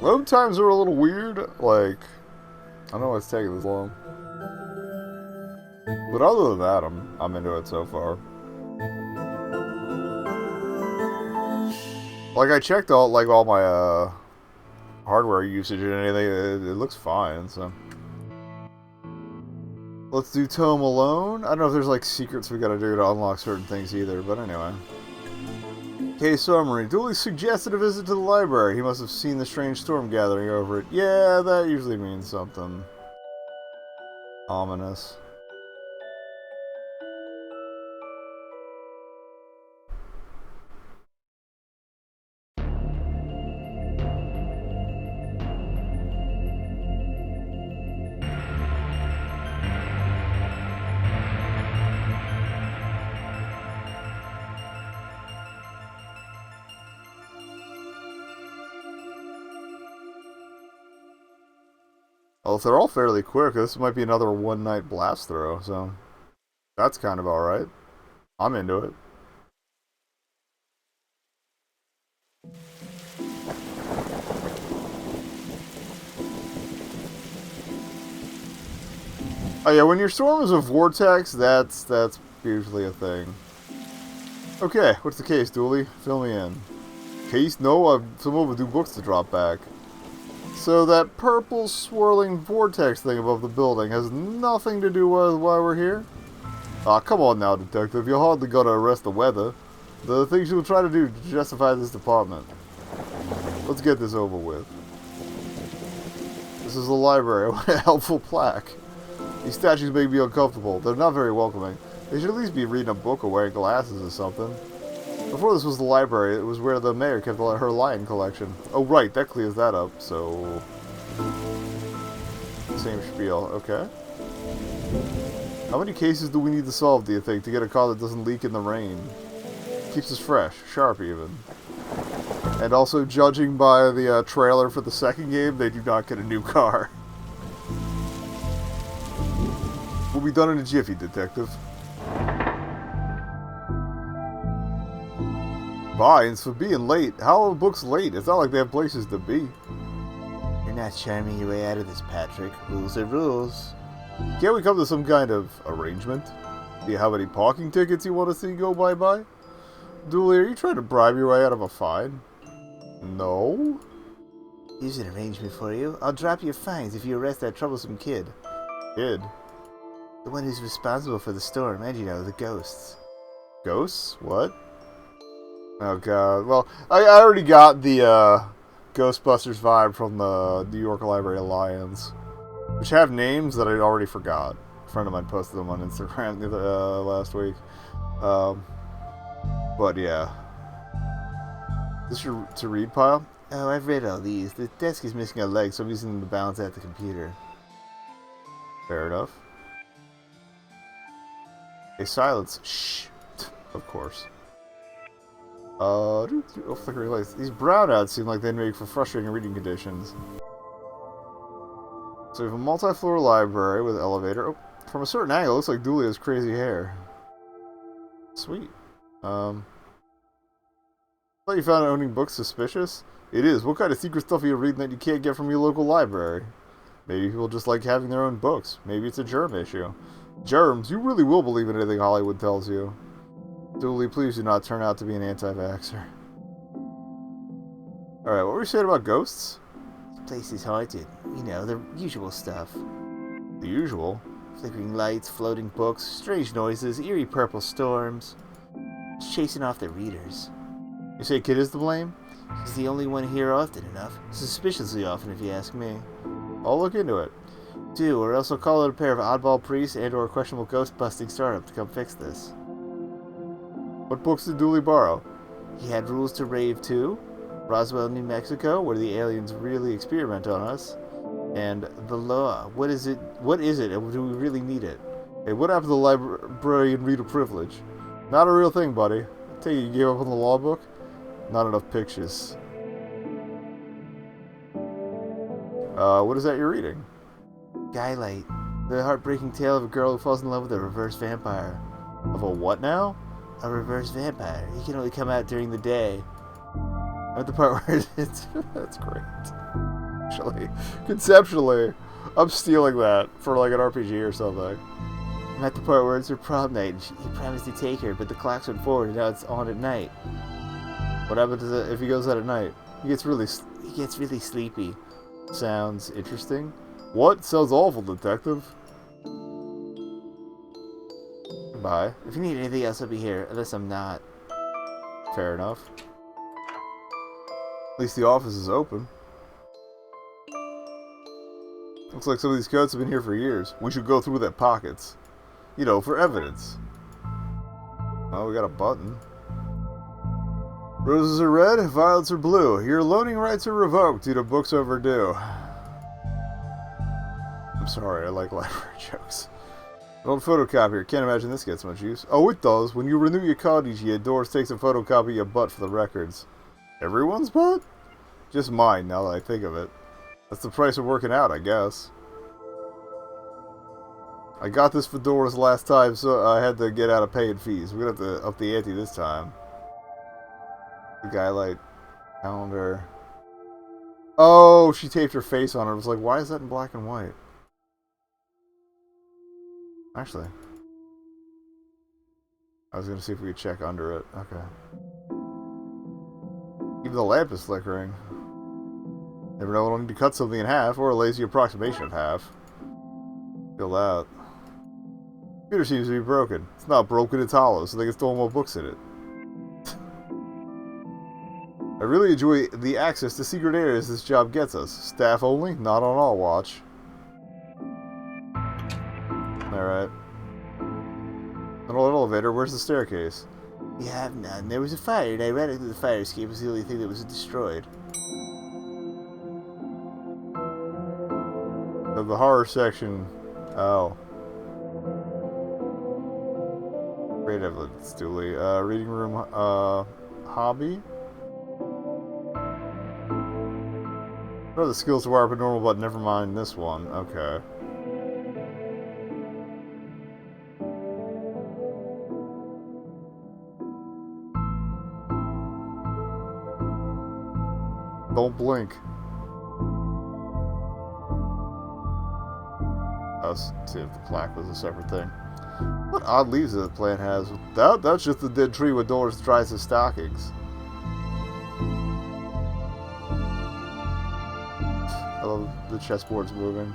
Load times are a little weird. Like, I don't know why it's taking this long. But other than that, I'm into it so far. Like, I checked all my hardware usage and anything. It looks fine. So let's do Tome alone. I don't know if there's like secrets we gotta do to unlock certain things either. But anyway. Case summary. Dooley suggested a visit to the library. He must have seen the strange storm gathering over it. Yeah, that usually means something ominous. Well, if they're all fairly quick, this might be another one-night blast throw, so that's kind of alright. I'm into it. Oh yeah, when your storm is a vortex, that's usually a thing. Okay, what's the case, Dooley? Fill me in. Case? No, I've some overdue books to drop back. So that purple swirling vortex thing above the building has nothing to do with why we're here? Ah, come on now, detective. You're hardly gonna arrest the weather. The things you'll try to do to justify this department. Let's get this over with. This is the library. What a helpful plaque. These statues make me uncomfortable. They're not very welcoming. They should at least be reading a book or wearing glasses or something. Before this was the library, it was where the mayor kept her lion collection. Oh right, that clears that up, so... Same spiel, okay. How many cases do we need to solve, do you think, to get a car that doesn't leak in the rain? Keeps us fresh, sharp even. And also, judging by the trailer for the second game, they do not get a new car. We'll be done in a jiffy, detective. Fines for being late. How are books late? It's not like they have places to be. You're not charming your way out of this, Patrick. Rules are rules. Can't we come to some kind of arrangement? Do you have any parking tickets you want to see go bye-bye? Dooley, are you trying to bribe your way out of a fine? No? Here's an arrangement for you. I'll drop your fines if you arrest that troublesome kid. Kid? The one who's responsible for the storm, and you know, the ghosts. Ghosts? What? Oh god. Well, I already got the Ghostbusters vibe from the New York Library Alliance, which have names that I already forgot. A friend of mine posted them on Instagram last week. But yeah. Is this your to read pile? Oh, I've read all these. The desk is missing a leg, so I'm using them to balance out the computer. Fair enough. A silence. Shh. Of course. Flickering lights. These brownouts seem like they'd make for frustrating reading conditions. So we have a multi-floor library with an elevator. Oh, from a certain angle, it looks like Dooley has crazy hair. Sweet. Thought you found owning books suspicious? It is. What kind of secret stuff are you reading that you can't get from your local library? Maybe people just like having their own books. Maybe it's a germ issue. Germs? You really will believe in anything Hollywood tells you. Dooley, please do not turn out to be an anti-vaxxer. Alright, what were you saying about ghosts? This place is haunted. You know, the usual stuff. The usual? Flickering lights, floating books, strange noises, eerie purple storms. It's chasing off the readers. You say Kid is to blame? He's the only one here often enough. Suspiciously often, if you ask me. I'll look into it. Do, or else I'll call it a pair of oddball priests and or a questionable ghost-busting startup to come fix this. What books did Dooley borrow? He had Rules to Rave 2, Roswell, New Mexico, where the aliens really experiment on us, and The Law. What is it, and do we really need it? Hey, what happened to the librarian reader privilege? Not a real thing, buddy. I tell you gave up on the law book? Not enough pictures. What is that you're reading? Skylight. The heartbreaking tale of a girl who falls in love with a reverse vampire. Of a what now? A reverse vampire. He can only come out during the day. At the part where it's... That's great. actually. Conceptually, I'm stealing that for like an RPG or something. I'm at the part where it's her prom night, and he promised to take her, but the clocks went forward, and now it's on at night. What happens if he goes out at night? He gets really sleepy. Sounds interesting. What? Sounds awful, detective. Goodbye. If you need anything else, I'll be here, unless I'm not. Fair enough. At least the office is open. Looks like some of these coats have been here for years. We should go through their pockets. You know, for evidence. Oh, we got a button. Roses are red, violets are blue. Your loaning rights are revoked due to books overdue. I'm sorry, I like library jokes. An old photocopier. Can't imagine this gets much use. Oh, it does. When you renew your card each year, Doris takes a photocopy of your butt for the records. Everyone's butt? Just mine, now that I think of it. That's the price of working out, I guess. I got this for Doris last time, so I had to get out of paying fees. We're gonna have to up the ante this time. The Skylight calendar. Oh, she taped her face on it. I was like, why is that in black and white? Actually, I was gonna see if we could check under it. Okay. Even the lamp is flickering. Never know when I need to cut something in half, or a lazy approximation of half. Feel that. Computer seems to be broken. It's not broken, it's hollow, so they can store more books in it. I really enjoy the access to secret areas this job gets us. Staff only, not on our watch. Alright. An old elevator, where's the staircase? We have none. There was a fire, and I ran into the fire escape. It was the only thing that was destroyed. So the horror section. Oh. Great evidence, Dooley. Reading room, hobby? Oh, the skills were up normal, but never mind this one. Okay. Don't blink. Let's see if the plaque was a separate thing. What odd leaves that plant has? That's just the dead tree where Doris dries his stockings. I love the chessboards moving.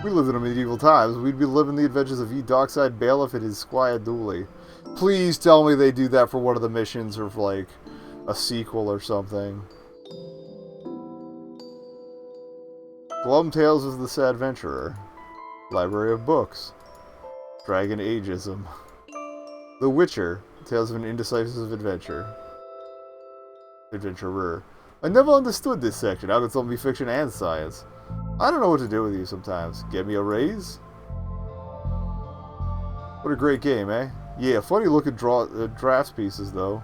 We lived in medieval times. We'd be living the adventures of Darkside Bailiff and his Squire Dooley. Please tell me they do that for one of the missions or for like a sequel or something. Glum Tales of the Sad Venturer. Library of Books. Dragon Ageism. The Witcher. Tales of an Indecisive Adventurer. Adventurer. I never understood this section. How could something be fiction and science? I don't know what to do with you sometimes. Get me a raise? What a great game, eh? Yeah, funny looking drafts pieces, though.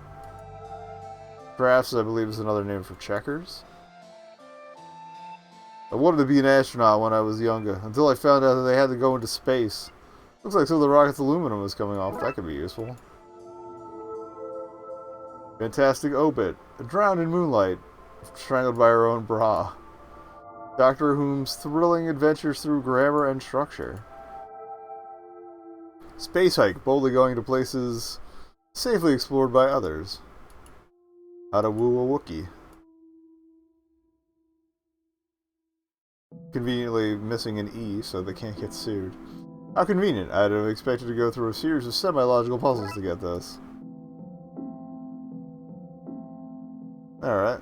Drafts, I believe, is another name for checkers. I wanted to be an astronaut when I was younger, until I found out that they had to go into space. Looks like some of the rocket's aluminum is coming off. That could be useful. Fantastic obit. Drowned in moonlight. Strangled by her own bra. Doctor Whom's thrilling adventures through grammar and structure. Space hike. Boldly going to places safely explored by others. How to woo a Wookiee. Conveniently missing an E so they can't get sued. How convenient. I'd have expected to go through a series of semi-logical puzzles to get this. Alright.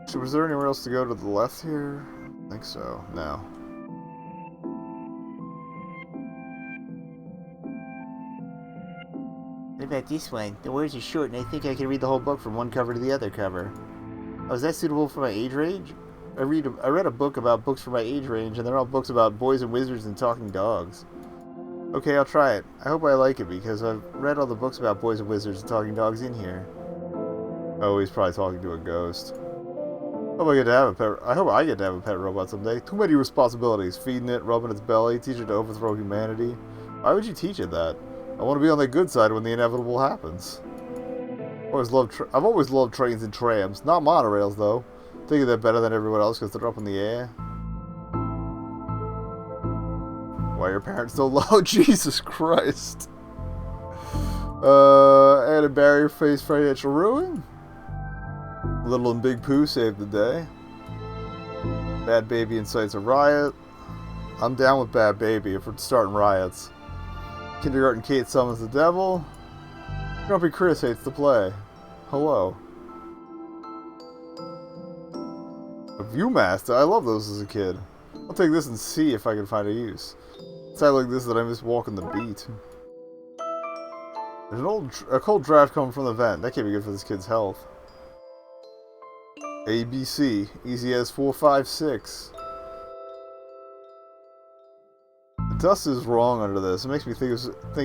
So was there anywhere else to go to the left here? I think so. No. What about this one? The words are short, and I think I can read the whole book from one cover to the other cover. Oh, is that suitable for my age range? I read a book about books for my age range, and they're all books about boys and wizards and talking dogs. Okay, I'll try it. I hope I like it, because I've read all the books about boys and wizards and talking dogs in here. Oh, he's probably talking to a ghost. I hope I get to have a pet robot someday. Too many responsibilities. Feeding it, rubbing its belly, teaching it to overthrow humanity. Why would you teach it that? I want to be on the good side when the inevitable happens. I've always loved trains and trams. Not monorails, though. Thinking they're better than everyone else because they're up in the air. Why your parents so low? Jesus Christ. And a barrier faced financial ruin. Little and Big Pooh saved the day. Bad Baby incites a riot. I'm down with Bad Baby if we're starting riots. Kindergarten Kate summons the devil. Grumpy Chris hates the play. Hello. A Viewmaster? I love those as a kid. I'll take this and see if I can find a use. It's not like this that I miss walking the beat. There's a cold draft coming from the vent. That can't be good for this kid's health. ABC. Easy as 4, 5, 6. The dust is wrong under this. It makes me think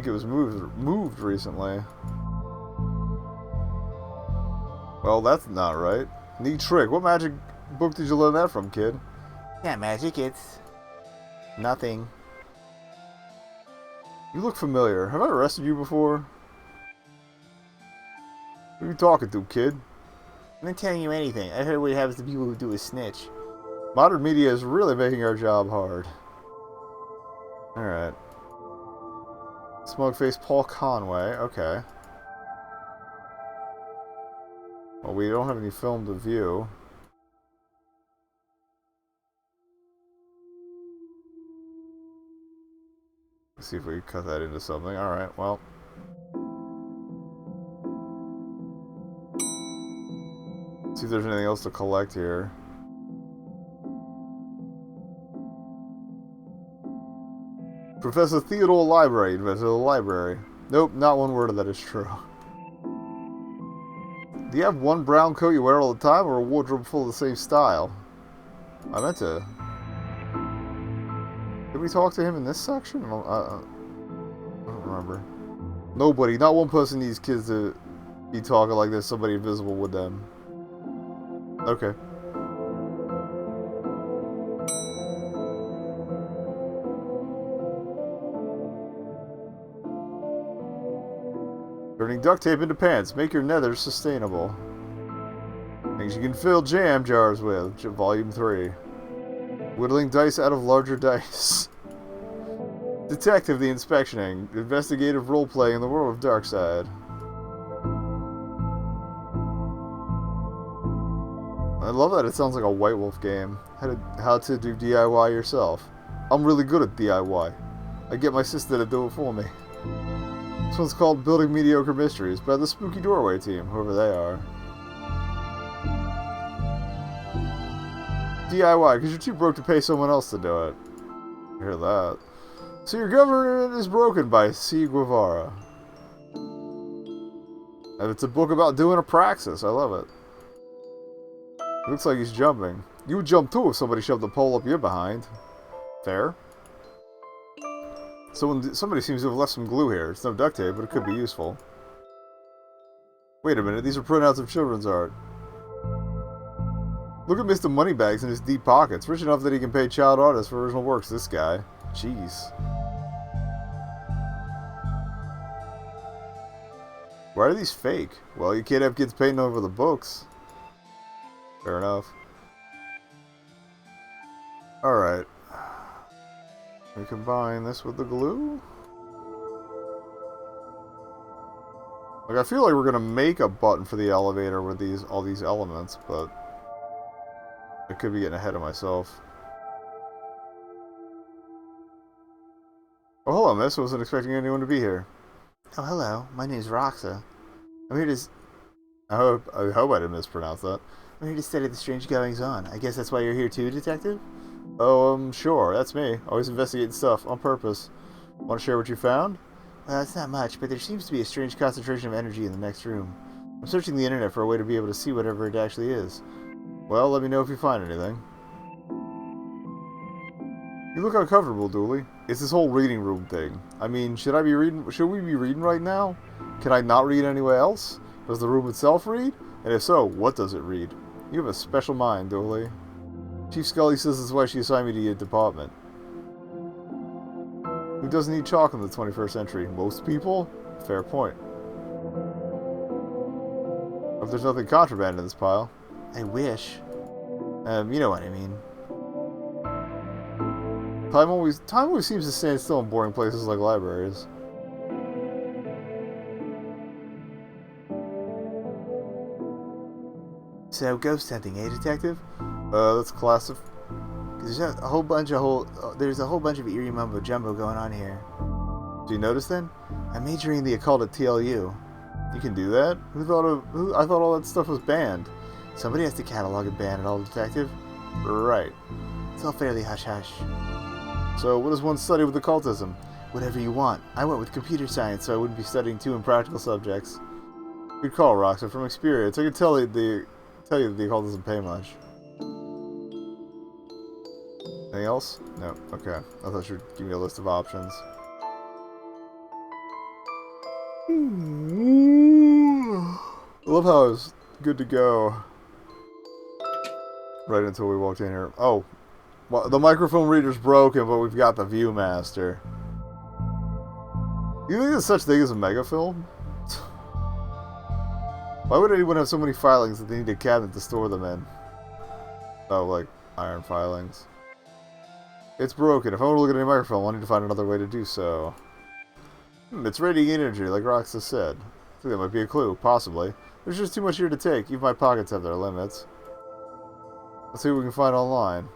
it was moved recently. Well, that's not right. Neat trick. What magic book did you learn that from, kid? Yeah, magic, it's nothing. You look familiar. Have I arrested you before? Who are you talking to, kid? I'm not telling you anything. I heard what happens to people who do a snitch. Modern media is really making our job hard. Alright. Smug-faced Paul Conway. Okay. Well, we don't have any film to view. Let's see if we can cut that into something. Alright, well. See if there's anything else to collect here. Professor Theodore Library invented the library. Nope, not one word of that is true. Do you have one brown coat you wear all the time, or a wardrobe full of the same style? I meant to... Did we talk to him in this section? I don't remember. Nobody, not one person needs kids to be talking like there's somebody invisible with them. Okay. Turning duct tape into pants. Make your nether sustainable. Things you can fill jam jars with. Volume 3. Whittling dice out of larger dice. Detective the Inspectioning. Investigative roleplay in the world of Darkside. I love that it sounds like a White Wolf game. How to do DIY yourself. I'm really good at DIY. I get my sister to do it for me. This one's called Building Mediocre Mysteries by the Spooky Doorway team, whoever they are. DIY, because you're too broke to pay someone else to do it. I hear that. So your government is broken by C. Guevara. And it's a book about doing a praxis. I love it. It looks like he's jumping. You would jump too if somebody shoved a pole up your behind. Fair. Somebody seems to have left some glue here. It's no duct tape, but it could be useful. Wait a minute, these are printouts of children's art. Look at Mr. Moneybags in his deep pockets. Rich enough that he can pay child artists for original works, this guy. Jeez. Why are these fake? Well, you can't have kids painting over the books. Fair enough. Alright. We combine this with the glue. Like, I feel like we're gonna make a button for the elevator with all these elements, but I could be getting ahead of myself. Oh, hello, miss. I wasn't expecting anyone to be here. Oh, hello. My name's Roxa. I'm here to... I hope I didn't mispronounce that. I'm here to study the strange goings-on. I guess that's why you're here too, Detective? Oh, sure. That's me. Always investigating stuff on purpose. Want to share what you found? Well, it's not much, but there seems to be a strange concentration of energy in the next room. I'm searching the internet for a way to be able to see whatever it actually is. Well, let me know if you find anything. You look uncomfortable, Dooley. It's this whole reading room thing. I mean, should we be reading right now? Can I not read anywhere else? Does the room itself read? And if so, what does it read? You have a special mind, Dooley. Chief Scully says that's why she assigned me to your department. Who doesn't need chalk in the 21st century? Most people? Fair point. If there's nothing contraband in this pile. I wish. You know what I mean. Time always seems to stand still in boring places like libraries. So, ghost hunting, eh, detective? That's classic. There's a whole bunch of eerie mumbo jumbo going on here. Do you notice then? I'm majoring in the occult at TLU. You can do that? I thought all that stuff was banned. Somebody has to catalog and ban it all, detective. Right. It's all fairly hush-hush. So, what does one study with occultism? Whatever you want. I went with computer science, so I wouldn't be studying too impractical subjects. Good call, Roxanne. From experience, I can tell you that the occult doesn't pay much. Anything else? No. Okay. I thought you'd give me a list of options. I love how I was good to go right until we walked in here. Oh, well, the microphone reader's broken, but we've got the Viewmaster. You think there's such thing as a megafilm? Why would anyone have so many filings that they need a cabinet to store them in? Oh, like iron filings. It's broken. If I want to look at any microfilm, I need to find another way to do so. It's radiating energy, like Roxa said. I think that might be a clue, possibly. There's just too much here to take. Even my pockets have their limits. Let's see what we can find online.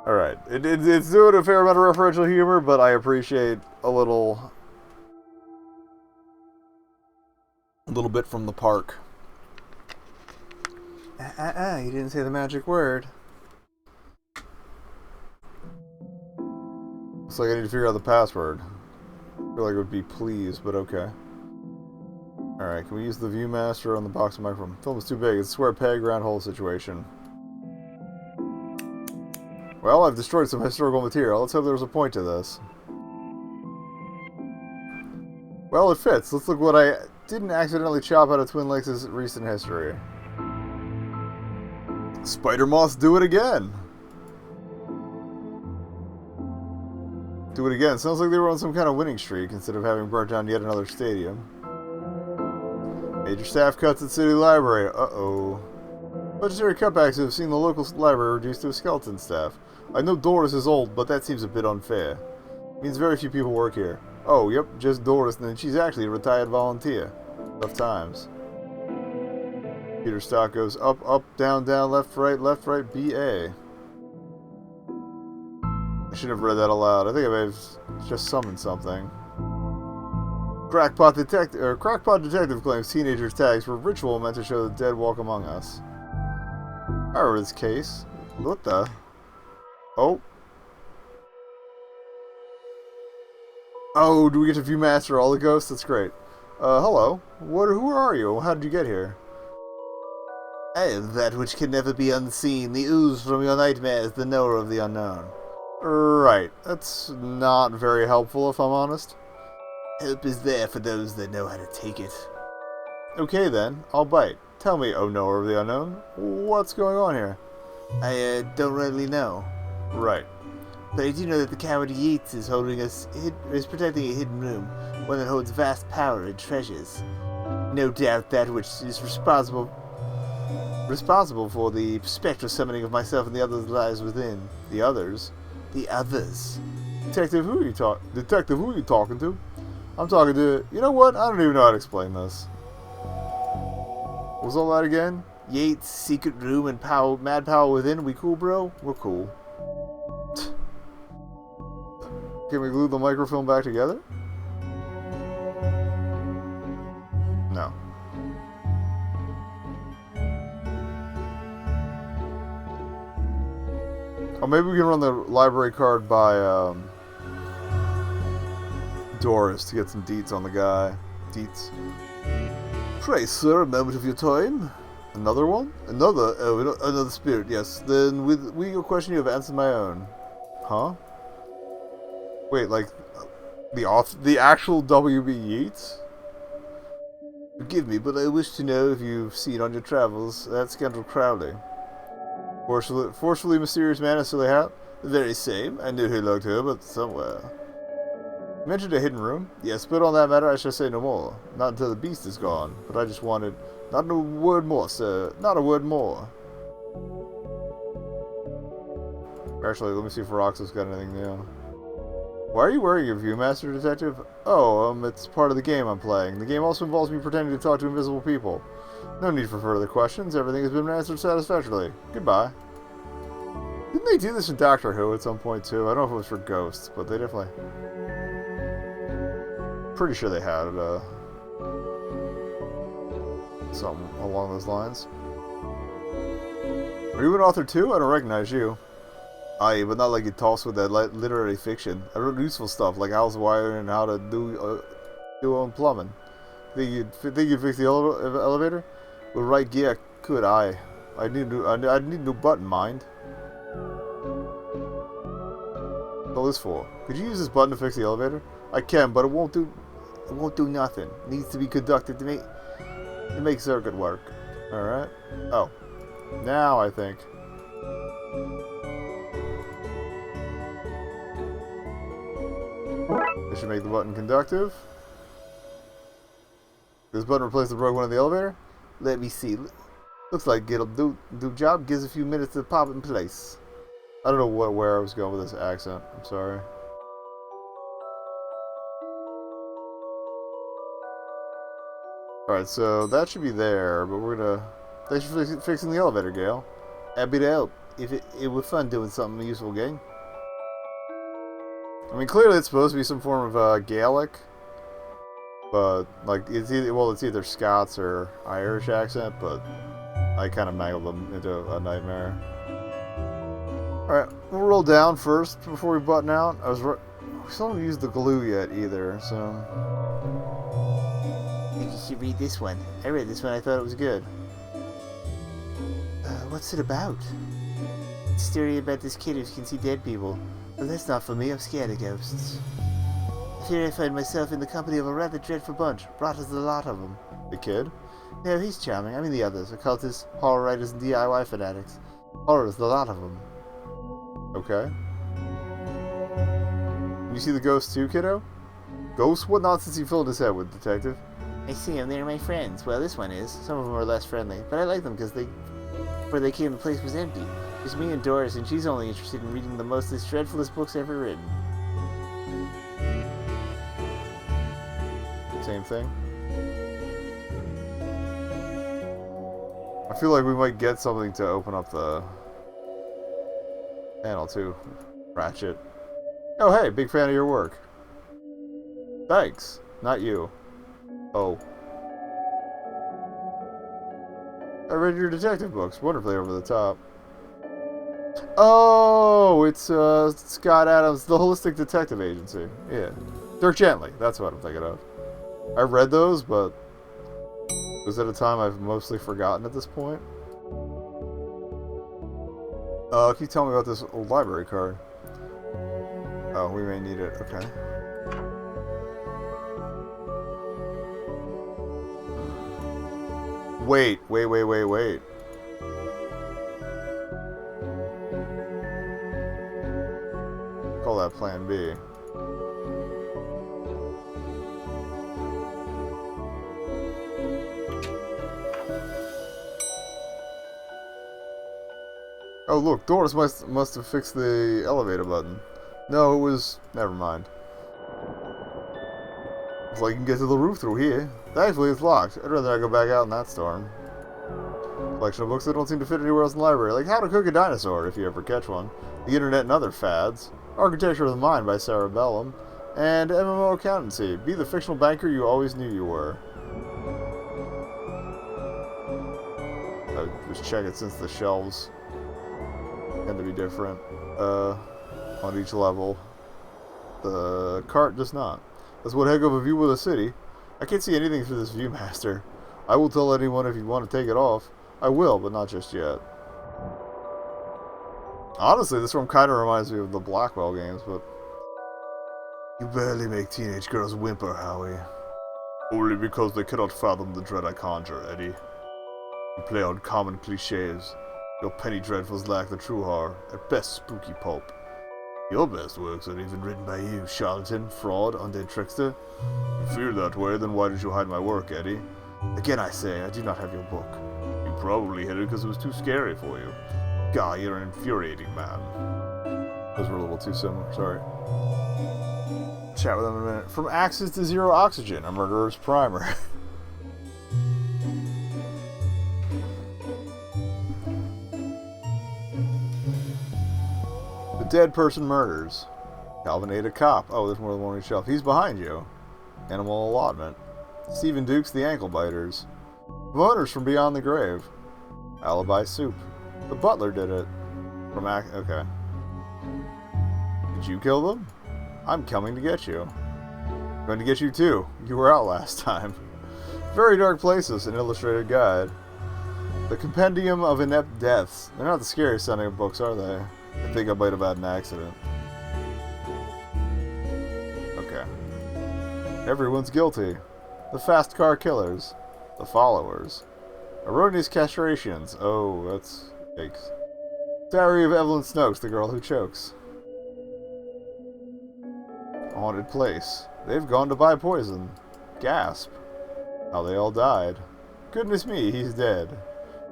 Alright, it's doing a fair amount of referential humor, but I appreciate a little bit from the park. You didn't say the magic word. Looks like I need to figure out the password. I feel like it would be please, but okay. Alright, can we use the Viewmaster on the box of microphone? Film is too big. It's a square peg, round hole situation. Well, I've destroyed some historical material. Let's hope there was a point to this. Well, it fits. Let's look what I didn't accidentally chop out of Twin Lakes' recent history. Spider moths do it again! Do it again. Sounds like they were on some kind of winning streak instead of having burnt down yet another stadium. Major staff cuts at City Library. Uh-oh. Budgetary cutbacks have seen the local library reduced to a skeleton staff. I know Doris is old, but that seems a bit unfair. Means very few people work here. Oh, yep, just Doris, and then she's actually a retired volunteer. Tough times. Computer stock goes up, up, down, down, left, right, B-A. I should have read that aloud. I think I may have just summoned something. Crackpot detective claims teenagers' tags for ritual meant to show the dead walk among us. I remember this case. What the? Oh. Oh, do we get to Viewmaster all the ghosts? That's great. Hello. Who are you? How did you get here? I am that which can never be unseen, the ooze from your nightmares, the knower of the unknown. Right. That's not very helpful, if I'm honest. Help is there for those that know how to take it. Okay then, I'll bite. Tell me, oh knower of the unknown, what's going on here? I don't really know. Right. But I do know that the coward Yeats is protecting a hidden room, one that holds vast power and treasures. No doubt that which is responsible for the spectral summoning of myself and the others lies within. The others? The others. Detective, who are you talking to? I'm talking to... You know what? I don't even know how to explain this. What was all that again? Yates, secret room, and mad power within. We cool, bro? We're cool. Can we glue the microfilm back together? No. Oh, maybe we can run the library card by Doris to get some deets on the guy. Deets. Pray, sir, a moment of your time. Another one? Another spirit, yes. Then with your question, you have answered my own. Huh? Wait, like, the actual W.B. Yeats? Forgive me, but I wish to know if you've seen on your travels that scoundrel Crowley. Forcefully mysterious man in silly hat? The very same. I knew he looked her, but somewhere. You mentioned a hidden room? Yes, but on that matter I shall say no more. Not until the beast is gone. But I just wanted... Not a word more, sir. Not a word more. Actually, let me see if Roxas got anything new. Why are you wearing your Viewmaster, Detective? Oh, it's part of the game I'm playing. The game also involves me pretending to talk to invisible people. No need for further questions. Everything has been answered satisfactorily. Goodbye. Didn't they do this in Doctor Who at some point, too? I don't know if it was for Ghosts, but they definitely... Pretty sure they had something along those lines. Are you an author, too? I don't recognize you. Aye, but not like you toss with that literary fiction. I wrote useful stuff like house wiring and how to do own plumbing. Think you'd fix the elevator? With right gear, could I? I'd need a new button, mind. What's all this for? Could you use this button to fix the elevator? I can, but it won't do. It won't do nothing. It needs to be conducted to make circuit work. All right. Oh, now I think. This should make the button conductive. This button replace the broke one in the elevator? Let me see. Looks like it'll do job. Gives a few minutes to pop in place. I don't know where I was going with this accent. I'm sorry. Alright, so that should be there, but we're gonna... Thanks for fixing the elevator, Gale. Happy to help. It was fun doing something useful, gang. I mean, clearly it's supposed to be some form of Gaelic, but like it's either Scots or Irish accent, but I kind of mangled them into a nightmare. All right, we'll roll down first before we button out. We still haven't used the glue yet either, so. I think you should read this one. I read this one. I thought it was good. What's it about? It's a story about this kid who can see dead people. But that's not for me, I'm scared of ghosts. Here I find myself in the company of a rather dreadful bunch, brought as a lot of them. The kid? No, he's charming. I mean the others, occultists, horror writers, and DIY fanatics. Horrors, the lot of them. Okay. You see the ghosts too, kiddo? Ghosts? What nonsense you filled his head with, detective? I see them, they're my friends. Well, this one is. Some of them are less friendly, but I like them because before they came, the place was empty. It's me and Doris, and she's only interested in reading the most dreadfulest books ever written. Same thing. I feel like we might get something to open up the panel too. Ratchet. Oh hey, big fan of your work. Thanks. Not you. Oh. I read your detective books. Wonderfully over the top. Oh, it's Scott Adams, the Holistic Detective Agency. Yeah. Dirk Gently, that's what I'm thinking of. I read those, but it was at a time I've mostly forgotten at this point. Can you tell me about this old library card? Oh, we may need it. Okay. Wait. Call that Plan B. Oh look, Doris must have fixed the elevator button. No, it was... never mind. Looks like you can get to the roof through here. Thankfully it's locked. I'd rather not go back out in that storm. Collection of books that don't seem to fit anywhere else in the library, like How to Cook a Dinosaur, if you ever catch one, The Internet and Other Fads, Architecture of the Mind by Sarah Bellum, and MMO Accountancy, Be the Fictional Banker You Always Knew You Were. I was checking since the shelves tend to be different on each level. The cart does not. That's one heck of a view of the city. I can't see anything through this Viewmaster. I will tell anyone if you want to take it off. I will, but not just yet. Honestly, this one kind of reminds me of the Blackwell games, but... You barely make teenage girls whimper, Howie. Only because they cannot fathom the dread I conjure, Eddie. You play on common cliches. Your penny dreadfuls lack the true horror, at best spooky pulp. Your best works are even written by you, charlatan, fraud, undead trickster. You fear that way, then why did you hide my work, Eddie? Again I say, I do not have your book. You probably hid it because it was too scary for you. God, you're an infuriating man. Those were a little too similar, sorry. Chat with them in a minute. From Axis to Zero Oxygen, a murderer's primer. The dead person murders. Calvin ate a cop. Oh, there's more than one on each shelf. He's behind you. Animal allotment. Stephen Dukes, the ankle biters. Voters from beyond the grave. Alibi soup. The butler did it. From okay. Did you kill them? I'm coming to get you. I'm going to get you too. You were out last time. Very Dark Places, an illustrated guide. The Compendium of Inept Deaths. They're not the scariest sounding of books, are they? I think I might have had an accident. Okay. Everyone's guilty. The Fast Car Killers. The Followers. Erroneous Castrations. Oh, that's... yikes. Diary of Evelyn Snokes, the girl who chokes. Haunted place. They've gone to buy poison. Gasp. How they all died. Goodness me, he's dead.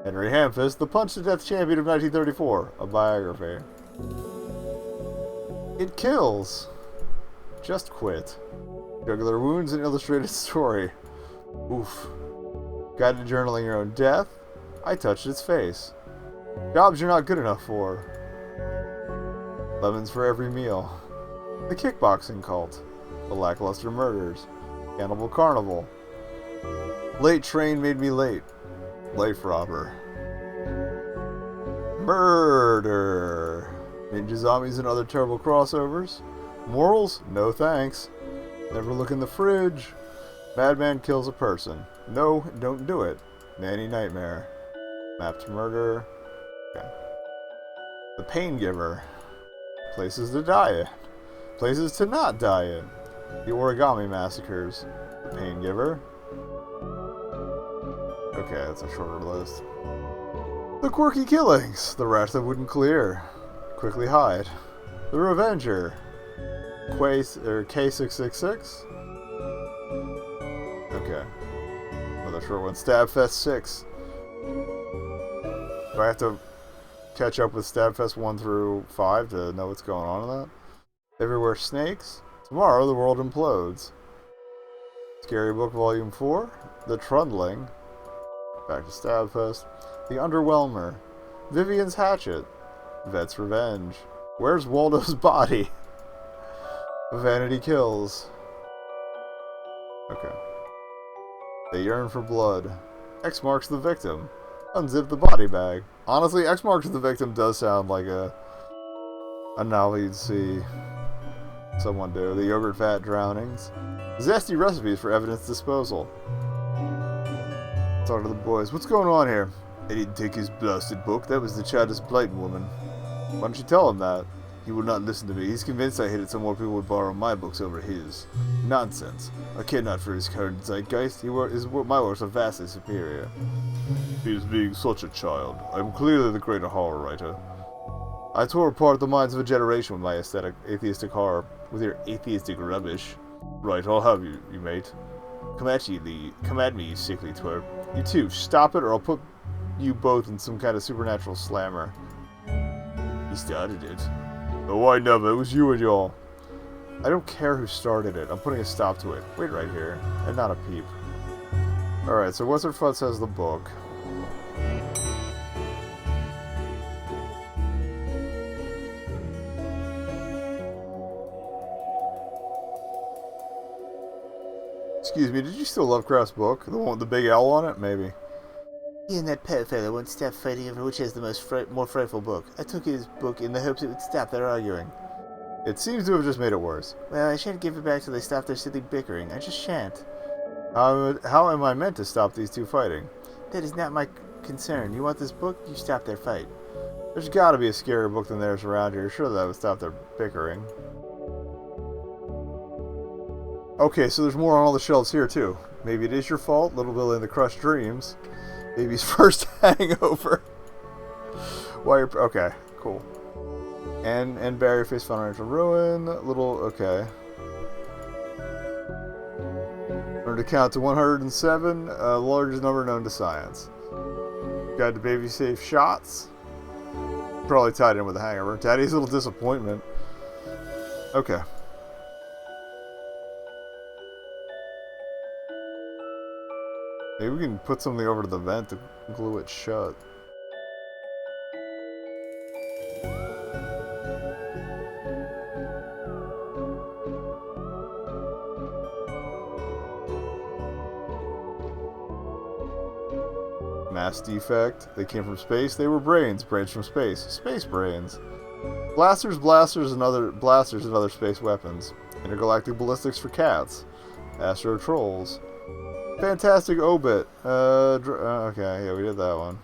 Henry Hamfist, the punch-to-death champion of 1934. A biography. It kills. Just quit. Jugular wounds and illustrated story. Oof. Guided journaling your own death. I touched its face. Jobs you're not good enough for. Lemons for every meal. The kickboxing cult. The lackluster murders. Cannibal carnival. Late train made me late. Life robber. Murder. Ninja zombies and other terrible crossovers. Morals? No thanks. Never look in the fridge. Madman kills a person. No, don't do it. Nanny Nightmare. Map to murder. Okay. The Pain Giver. Places to die in. Places to not die in. The Origami Massacres. The Pain Giver. Okay, that's a shorter list. The Quirky Killings. The Rat That Wouldn't Clear. Quickly Hide. The Revenger. K666. Okay. Another short one. Stabfest 6. Do I have to catch up with Stabfest 1 through 5 to know what's going on in that? Everywhere Snakes. Tomorrow the World Implodes. Scary Book Volume 4. The Trundling. Back to Stabfest. The Underwhelmer. Vivian's Hatchet. Vet's Revenge. Where's Waldo's Body? Vanity Kills. Okay. They Yearn for Blood. X Marks the Victim. Unzip the Body Bag. Honestly, X Marks the Victim does sound like a novel you'd see someone do. The Yogurt Fat Drownings. Zesty Recipes for Evidence Disposal. Talk to the boys. What's going on here? I didn't take his blasted book. That was the Chadis Blighton woman. Why don't you tell him that? He will not listen to me. He's convinced I hid it so more people would borrow my books over his. Nonsense. I care not for his current zeitgeist. My works are vastly superior. He is being such a child. I am clearly the greater horror writer. I tore apart the minds of a generation with my atheistic horror. With your atheistic rubbish. Right, I'll have you, mate. Come at me, you sickly twerp. You too, stop it or I'll put you both in some kind of supernatural slammer. He started it. Oh, I never. It was you and y'all. I don't care who started it. I'm putting a stop to it. Wait right here. And not a peep. Alright, so What's Her Futz has the book. Excuse me, did you steal Lovecraft's book? The one with the big L on it? Maybe. He and that pet fellow won't stop fighting over which has the more frightful book. I took his book in the hopes it would stop their arguing. It seems to have just made it worse. Well, I shan't give it back till they stop their silly bickering. I just shan't. How am I meant to stop these two fighting? That is not my concern. You want this book? You stop their fight. There's gotta be a scarier book than theirs around here. Sure that would stop their bickering. Okay, so there's more on all the shelves here, too. Maybe it is your fault. Little Billy and the Crushed Dreams. Baby's First Hangover. Okay, cool. And Barry Face Financial Ruin. Okay. Learn to count to 107, the largest number known to science. Guide to baby safe shots. Probably tied in with a hangover. Daddy's little disappointment. Okay. Maybe we can put something over to the vent to glue it shut. Mass defect. They came from space. They were brains. Brains from space. Space brains. Blasters, and other space weapons. Intergalactic ballistics for cats. Astro trolls. Fantastic obit. Okay, yeah, we did that one.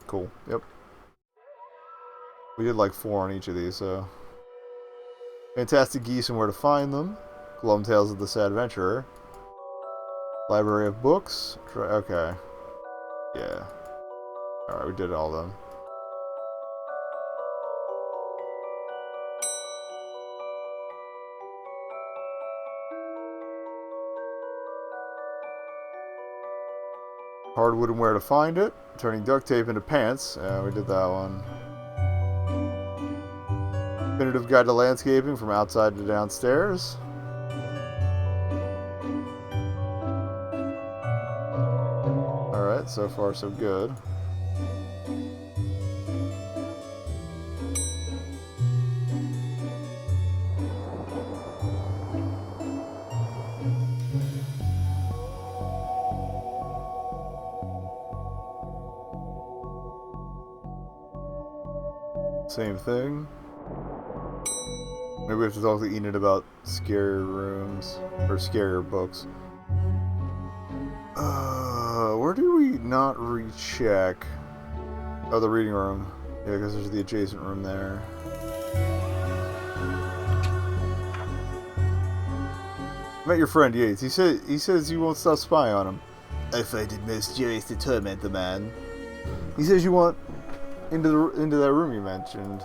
Cool. Yep. We did like 4 on each of these, so. Fantastic geese and where to find them. Glum Tales of the Sad Adventurer. Library of books. Okay. Yeah. Alright, we did all of them. Hardwood and where to find it. Turning duct tape into pants. We did that one. Definitive guide to landscaping from outside to downstairs. Alright, so far so good. Same thing. Maybe we have to talk to Enid about scary rooms. Or scarier books. Where do we not recheck? Oh, the reading room. Yeah, because there's the adjacent room there. Met your friend Yates. He says you won't stop spying on him. I find it most joyous to torment the man. He says you want into that room you mentioned.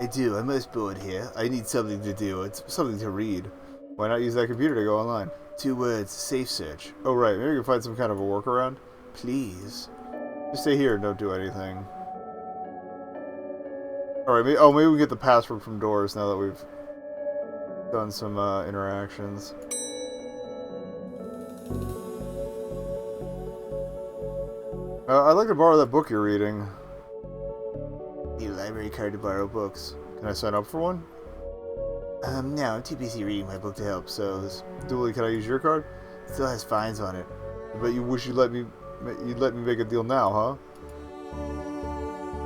I do. I'm most bored here. I need something to do. It's something to read. Why not use that computer to go online? 2 words. Safe search. Oh right, maybe we can find some kind of a workaround. Please. Just stay here and don't do anything. Alright, maybe we can get the password from doors now that we've done some interactions. I'd like to borrow that book you're reading. Need a library card to borrow books. Can I sign up for one? No, I'm too busy reading my book to help, so... Dooley, can I use your card? It still has fines on it. But you wish you'd let me make a deal now, huh?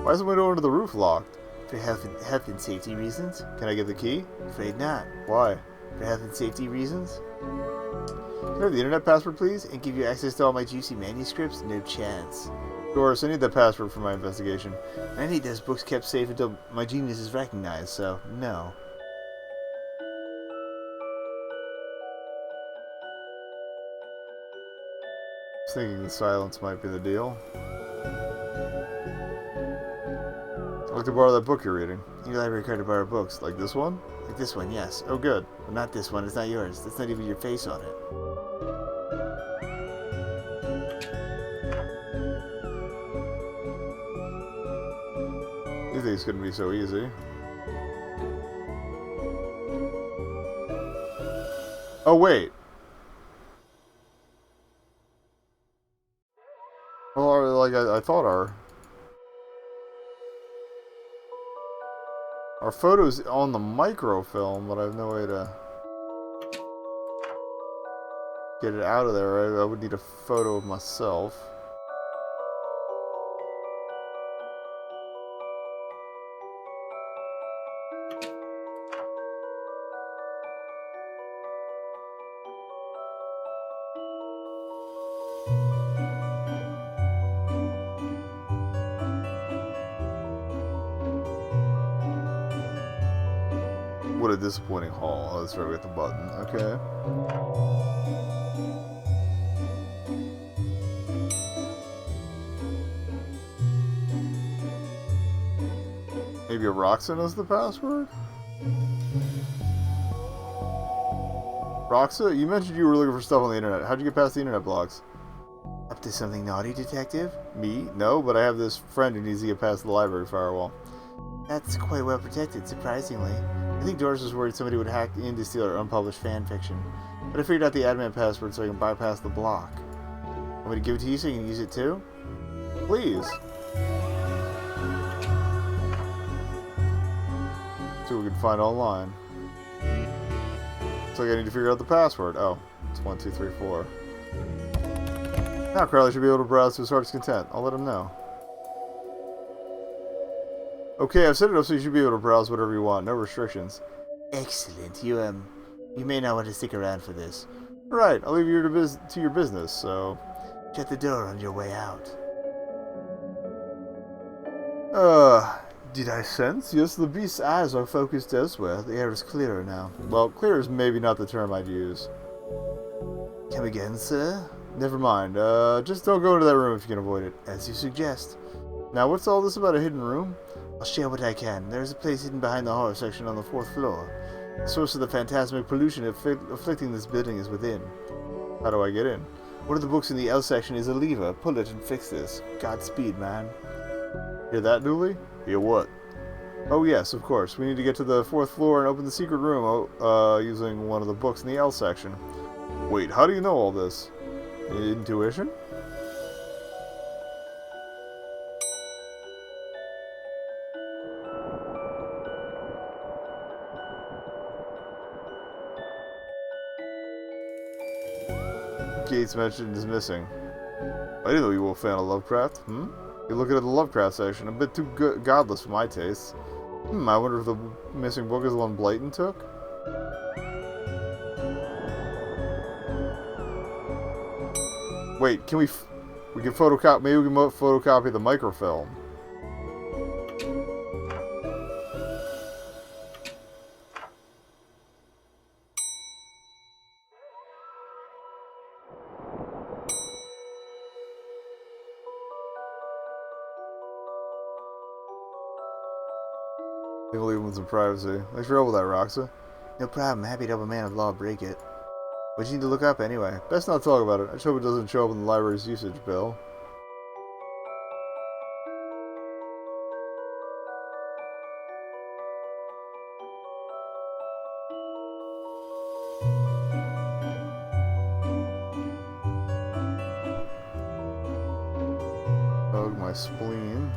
Why is the window under the roof locked? For health and safety reasons? Can I get the key? Afraid not. Why? For health and safety reasons? Can I have the internet password, please? And give you access to all my juicy manuscripts? No chance. Doris, I need that password for my investigation. I need those books kept safe until my genius is recognized, so no. I was thinking the silence might be the deal. I'd like to borrow that book you're reading. Your library card to borrow books. Like this one? Like this one, yes. Oh, good. But not this one. It's not yours. That's not even your face on it. You think it's gonna be so easy? Oh, wait. Well, like I thought our photo's on the microfilm, but I have no way to get it out of there. I would need a photo of myself. What a disappointing haul. Oh, that's right, we got the button. Okay. Maybe a Roxanne is the password? Roxa, you mentioned you were looking for stuff on the internet. How'd you get past the internet blocks? Up to something naughty, Detective? Me? No, but I have this friend who needs to get past the library firewall. That's quite well protected, surprisingly. I think Doris was worried somebody would hack in to steal our unpublished fan fiction. But I figured out the admin password so I can bypass the block. Want me to give it to you so you can use it too? Please. See what we can find online. Looks like I need to figure out the password. Oh, it's 1, 2, 3, 4. Now Crowley should be able to browse to his heart's content. I'll let him know. Okay, I've set it up so you should be able to browse whatever you want. No restrictions. Excellent. You may not want to stick around for this. Right, I'll leave you to your business, so... Shut the door on your way out. Did I sense? Yes, the beast's eyes are focused elsewhere. The air is clearer now. Well, clear is maybe not the term I'd use. Come again, sir? Never mind. Just don't go into that room if you can avoid it. As you suggest. Now, what's all this about a hidden room? I'll share what I can. There's a place hidden behind the horror section on the 4th floor. The source of the phantasmic pollution afflicting this building is within. How do I get in? One of the books in the L section is a lever. Pull it and fix this. Godspeed, man. Hear that, Dooley? Hear what? Oh yes, of course. We need to get to the 4th floor and open the secret room using one of the books in the L section. Wait, how do you know all this? Intuition? Gates mentioned is missing. I didn't know you were a fan of Lovecraft. You're looking at the Lovecraft section. A bit too godless for my taste. I wonder if the missing book is the one Blayton took? Wait, can we can photocopy, maybe we can photocopy the microfilm. I think we'll leave him with some privacy. Thanks for help with that, Roxa. No problem. Happy to help a man of law break it. What you need to look up anyway? Best not talk about it. I just hope it doesn't show up in the library's usage bill. Hug my spleen.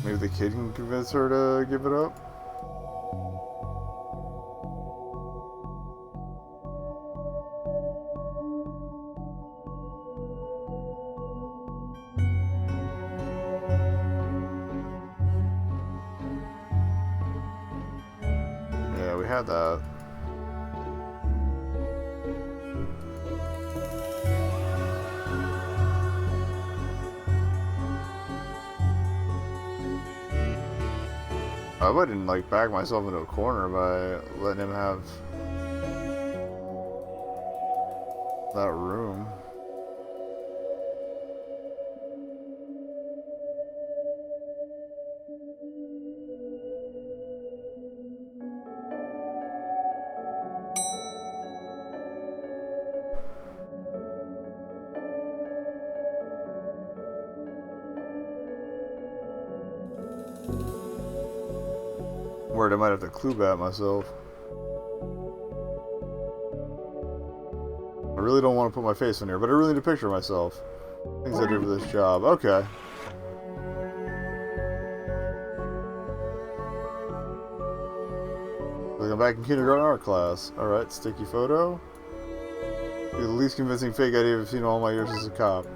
Maybe the kid can convince her to give it up? Yeah, we had that. I wouldn't like back myself into a corner by letting him have that room. Word, I might have to clue bat myself. I really don't want to put my face in here, but I really need to picture myself. Things I do for this job. Okay. Like I'm back in kindergarten art class. Alright, sticky photo. You're the least convincing fake idea I've seen in all my years as a cop.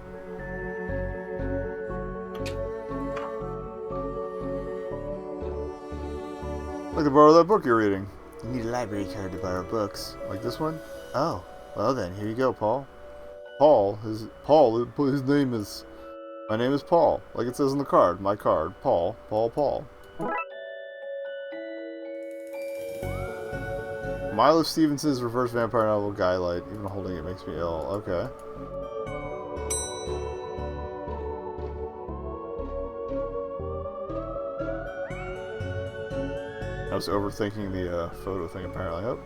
I'd like to borrow that book you're reading. You need a library card to borrow books. Like this one? Oh, well then, here you go, Paul. Paul? His name is... My name is Paul. Like it says on the card. My card. Paul. Milo Stevenson's reverse vampire novel Guy-Light. Even holding it makes me ill. Okay. I was overthinking the photo thing apparently. Oh.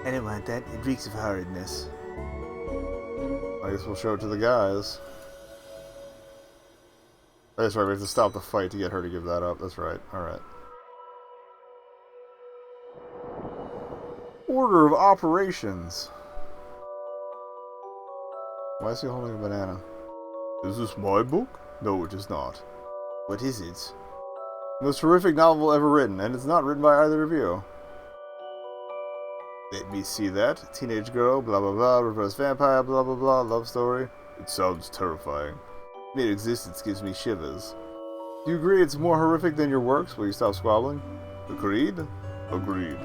I don't want that. It reeks of horridness. I guess we'll show it to the guys. That's right, we have to stop the fight to get her to give that up. That's right. Alright. Order of operations. Why is he holding a banana? Is this my book? No, it is not. What is it? Most horrific novel ever written, and it's not written by either of you. Let me see that. Teenage girl, blah blah blah, reverse vampire, blah blah blah, love story. It sounds terrifying. Mere existence gives me shivers. Do you agree it's more horrific than your works? Will you stop squabbling? Agreed? Agreed.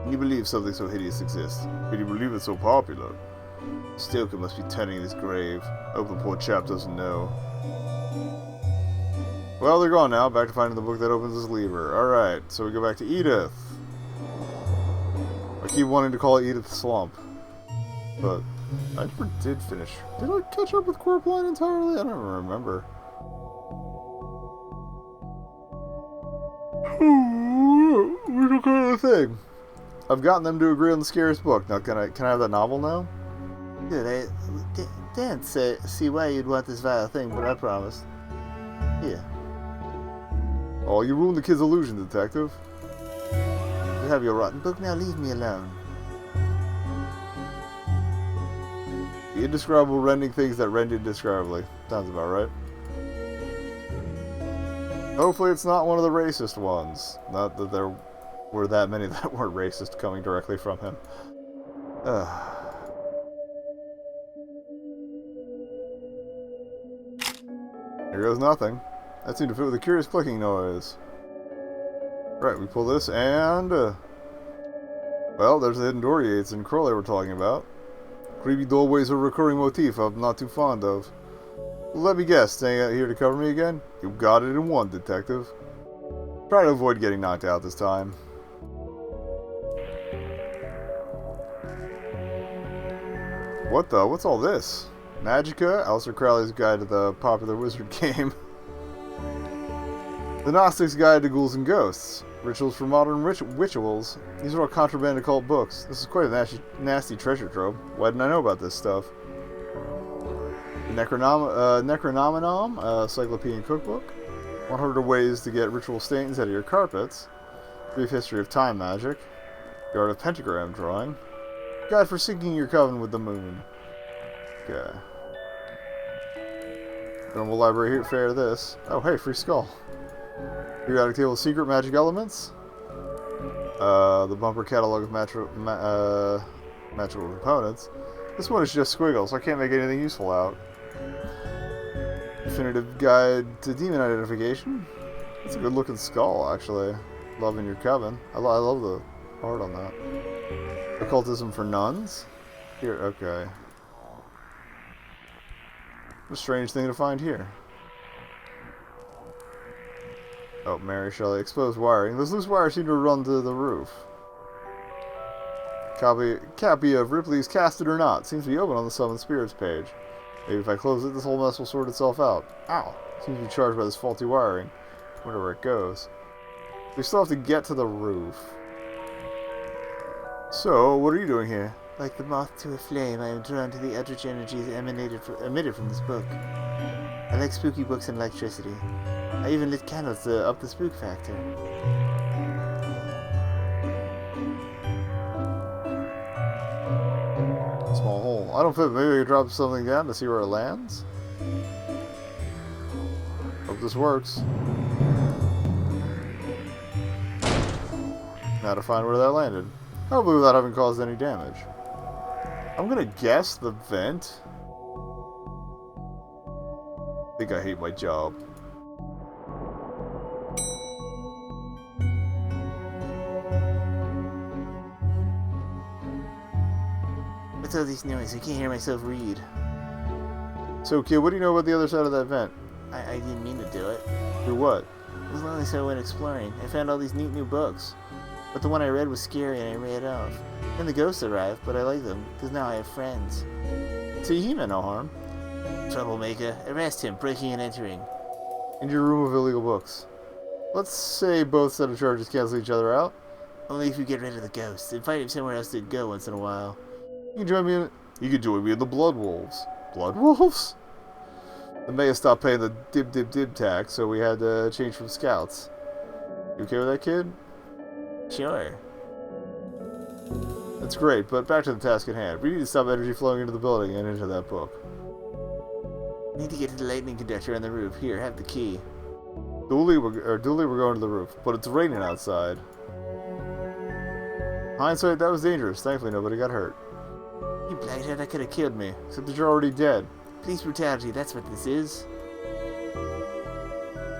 Can you believe something so hideous exists? Can you believe it's so popular? Stoker must be tending his grave. I hope the poor chap doesn't know. Well, they're gone now. Back to finding the book that opens his lever. Alright, so we go back to Edith. I keep wanting to call it Edith Slump. But I never did finish. Did I catch up with Quirpline entirely? I don't even remember. We're looking at the thing. I've gotten them to agree on the scariest book. Now, can I have that novel now? Good. I can't see why you'd want this vile thing, but I promised. Here. Oh, you ruined the kid's illusion, detective. You have your rotten book, now leave me alone. The indescribable rending things that rend indescribably. Sounds about right. Hopefully it's not one of the racist ones. Not that there were that many that weren't racist coming directly from him. Here goes nothing. That seemed to fit with a curious clicking noise. Right, we pull this and... well, there's the hidden door Yates and Crowley were talking about. Creepy doorways are a recurring motif I'm not too fond of. Let me guess, staying out here to cover me again? You got it in one, detective. Try to avoid getting knocked out this time. What the? What's all this? Magica? Aleister Crowley's guide to the popular wizard game. The Gnostic's Guide to Ghouls and Ghosts. Rituals for Modern Rituals. These are all contraband occult books. This is quite a nasty treasure trove. Why didn't I know about this stuff? The Necronominom, Cyclopean Cookbook. 100 Ways to Get Ritual Stains Out of Your Carpets. Brief History of Time Magic. The Art of Pentagram Drawing. Guide for Syncing Your Coven with the Moon. Okay. Normal library here, fair this. Oh, hey, free skull. Periodic table of secret magic elements. The bumper catalog of magical components. This one is just squiggles, so I can't make anything useful out. Definitive guide to demon identification. That's a good looking skull, actually. Loving your coven. I love the art on that. Occultism for nuns. Here, okay. A strange thing to find here. Oh, Mary Shelley. Exposed wiring. Those loose wires seem to run to the roof. Copy of Ripley's Cast It or Not. Seems to be open on the Summon Spirits page. Maybe if I close it, this whole mess will sort itself out. Ow! Seems to be charged by this faulty wiring. Wonder where it goes. We still have to get to the roof. So, what are you doing here? Like the moth to a flame, I am drawn to the eldritch energies emitted from this book. I like spooky books and electricity. I even lit candles to up the spook factor. Small hole. I don't fit. Maybe I could drop something down to see where it lands? Hope this works. Now to find where that landed. Hopefully without having caused any damage. I'm gonna guess the vent. I think I hate my job. What's all this noise? I can't hear myself read. So, kid, what do you know about the other side of that vent? I didn't mean to do it. Do what? As long as I went exploring, I found all these neat new books. But the one I read was scary and I ran off. Then the ghosts arrived, but I like them, because now I have friends. See, he meant no harm. Troublemaker, arrest him, breaking and entering. Into your room of illegal books. Let's say both set of charges cancel each other out. Only if you get rid of the ghosts. Invite him somewhere else to go once in a while. You can join me in the Blood Wolves. Blood Wolves? The mayor stopped paying the dib tax, so we had to change from scouts. You okay with that, kid? Sure. That's great, but back to the task at hand. We need to stop energy flowing into the building and into that book. Need to get to the lightning conductor on the roof. Here, have the key. Dooley, we're going to the roof, but it's raining outside. Hindsight, that was dangerous. Thankfully, nobody got hurt. You blighthead, that could have killed me. Except that you're already dead. Police brutality, that's what this is.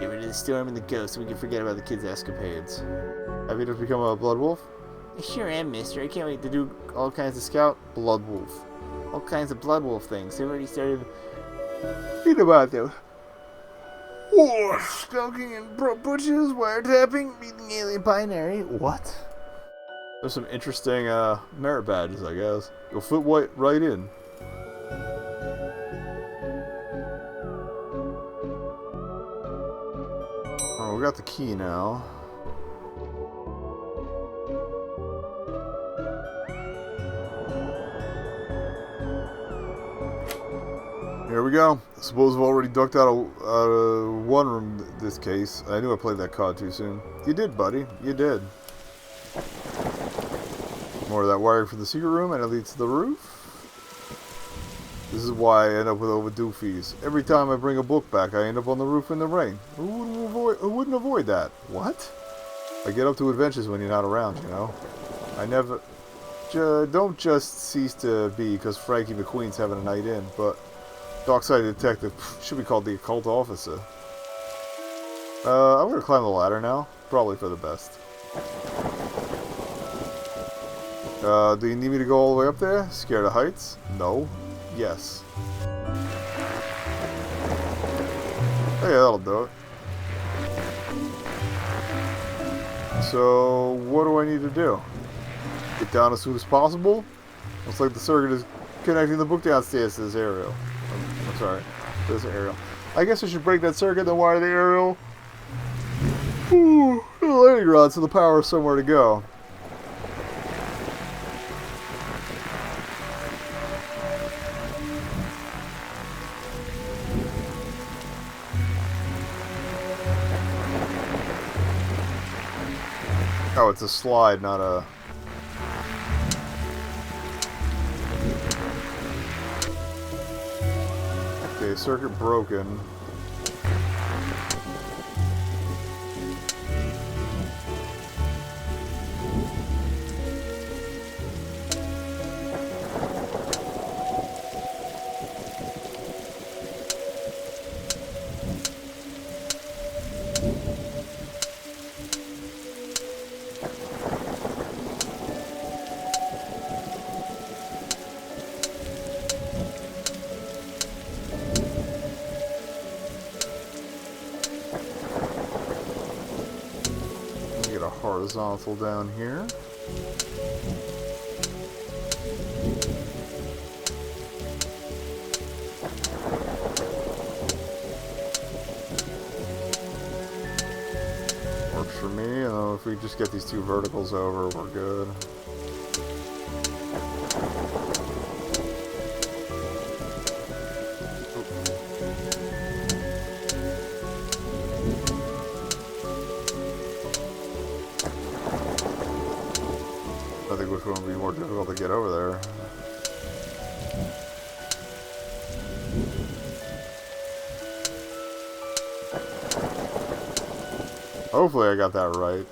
Get rid of the storm and the ghost so we can forget about the kids' escapades. Have you just become a Blood Wolf? I sure am, mister. I can't wait to do All kinds of scout? Blood Wolf. all kinds of Blood Wolf things. They've already started Read about them. war, skulking and butches, wiretapping, meeting alien binary. What? There's some interesting merit badges, I guess. You'll fit right in. Oh, we got the key now. Here we go. I suppose we've already ducked out of one room this case. I knew I played that card too soon. You did, buddy. You did. More of that wiring for the secret room, and it leads to the roof. This is why I end up with overdue fees. Every time I bring a book back, I end up on the roof in the rain. Who wouldn't avoid that? What? I get up to adventures when you're not around, you know? I never... don't just cease to be because Frankie McQueen's having a night in, but... Darkside detective should be called the occult officer. I'm gonna climb the ladder now. Probably for the best. Do you need me to go all the way up there? Scared of heights? No. Yes. Oh yeah, that'll do it. So, what do I need to do? Get down as soon as possible? Looks like the circuit is connecting the book downstairs to this aerial. I'm sorry, to this aerial. I guess I should break that circuit, then wire the aerial. Ooh, the landing rod, so the power has somewhere to go. Oh, it's a slide, not a... Okay, circuit broken. Horizontal down here. Works for me, and if we just get these two verticals over, we're good. I think which one would be more difficult to get over there. Hopefully I got that right.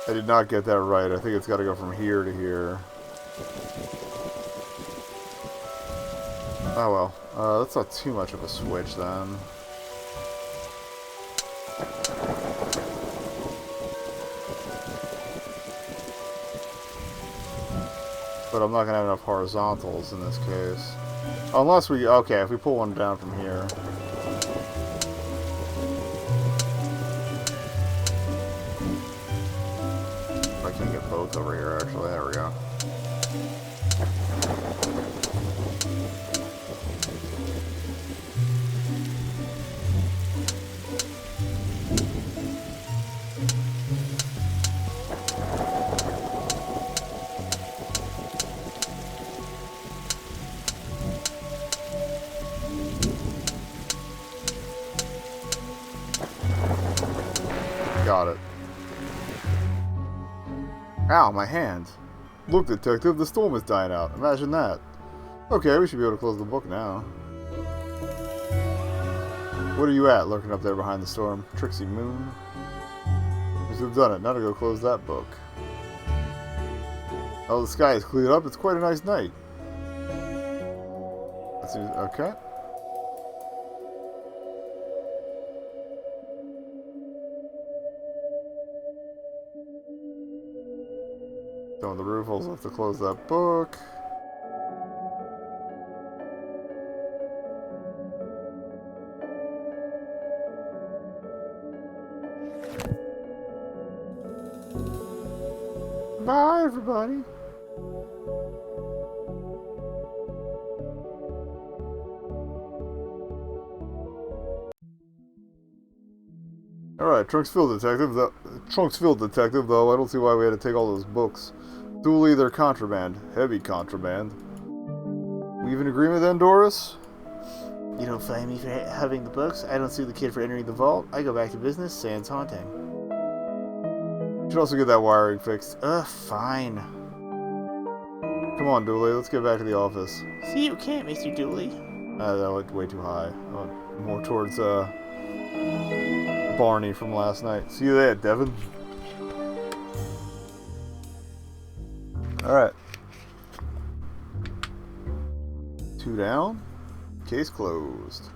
I did not get that right. I think it's got to go from here to here. Oh well. That's not too much of a switch then. But I'm not going to have enough horizontals in this case. Unless we... Okay, if we pull one down from here. I can get both over here, actually. There we go. Got it. Ow, my hand. Look, detective, the storm is dying out. Imagine that. Okay, we should be able to close the book now. What are you at, lurking up there behind the storm? Trixie Moon? We've done it. Now to go close that book. Oh, the sky is cleared up. It's quite a nice night. That seems... Okay. On the roof, also have to close that book. Bye, everybody. Alright, Trunks Field Detective. Trunks Field Detective, though. I don't see why we had to take all those books. Duly, they're contraband. Heavy contraband. We have an agreement then, Doris? You don't find me for having the books. I don't sue the kid for entering the vault. I go back to business, sans haunting. You should also get that wiring fixed. Fine. Come on, Dooley, let's get back to the office. See, you can't, Mr. Dooley. That went way too high. I went more towards, Barney from last night. See you there, Devin. Alright. 2 down. Case closed.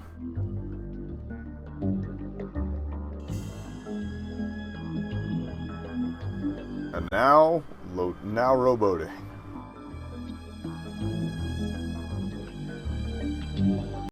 And now rowboating.